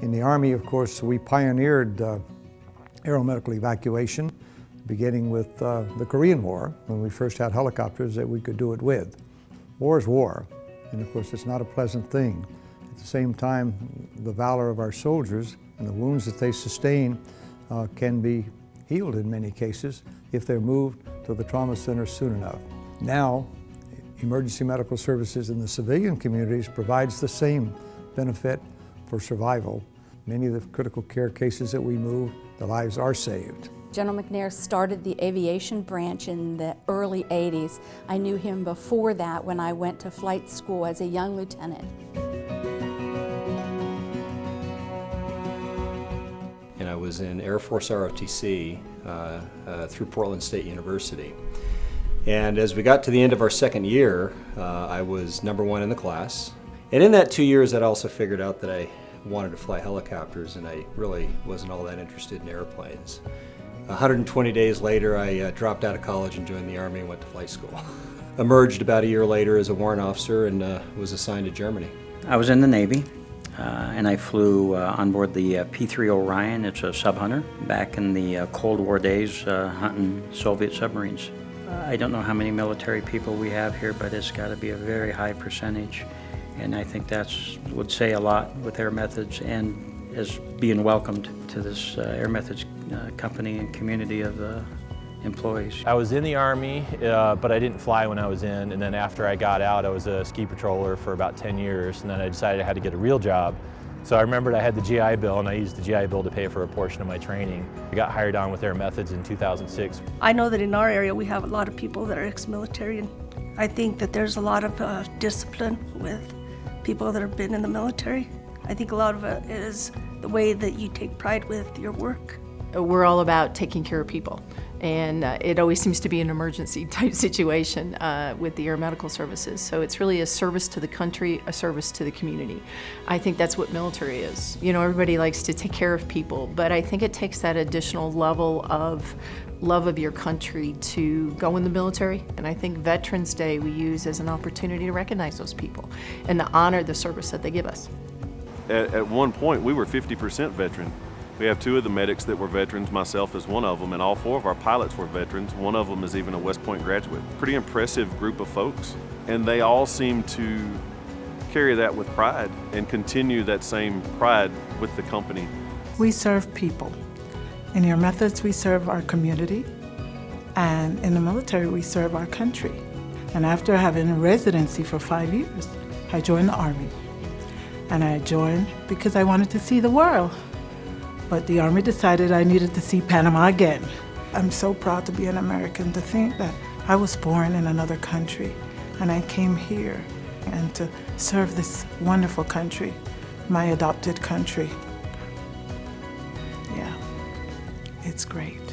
In the Army, of course, we pioneered aeromedical evacuation, beginning with the Korean War, when we first had helicopters that we could do it with. War is war, and of course it's not a pleasant thing. At the same time, the valor of our soldiers and the wounds that they sustain can be healed in many cases if they're moved to the trauma center soon enough. Now, emergency medical services in the civilian communities provides the same benefit for survival. Many of the critical care cases that we move, the lives are saved. General McNair started the aviation branch in the early 80s. I knew him before that when I went to flight school as a young lieutenant. And I was in Air Force ROTC through Portland State University. And as we got to the end of our second year, I was #1 in the class. And in that 2 years, I'd also figured out that I wanted to fly helicopters, and I really wasn't all that interested in airplanes. 120 days later, I dropped out of college and joined the Army and went to flight school. Emerged about a year later as a warrant officer and was assigned to Germany. I was in the Navy, and I flew on board the P-3 Orion. It's a sub-hunter, back in the Cold War days, hunting Soviet submarines. I don't know how many military people we have here, but it's got to be a very high percentage. And I think that's would say a lot with Air Methods and as being welcomed to this Air Methods company and community of employees. I was in the Army, but I didn't fly when I was in, and then after I got out, I was a ski patroller for about 10 years, and then I decided I had to get a real job. So I remembered I had the GI Bill, and I used the GI Bill to pay for a portion of my training. I got hired on with Air Methods in 2006. I know that in our area we have a lot of people that are ex-military, and I think that there's a lot of discipline with people that have been in the military. I think a lot of it is the way that you take pride with your work. We're all about taking care of people, and it always seems to be an emergency type situation with the air medical services. So it's really a service to the country, a service to the community. I think that's what military is. You know, everybody likes to take care of people, but I think it takes that additional level of love of your country to go in the military. And I think Veterans Day we use as an opportunity to recognize those people and to honor the service that they give us. At one point, we were 50% veteran. We have 2 of the medics that were veterans, myself as one of them, and all 4 of our pilots were veterans. One of them is even a West Point graduate. Pretty impressive group of folks, and they all seem to carry that with pride and continue that same pride with the company. We serve people. In Air Methods, we serve our community, and in the military, we serve our country. And after having a residency for 5 years, I joined the Army. And I joined because I wanted to see the world. But the Army decided I needed to see Panama again. I'm so proud to be an American, to think that I was born in another country and I came here and to serve this wonderful country, my adopted country. Yeah, it's great.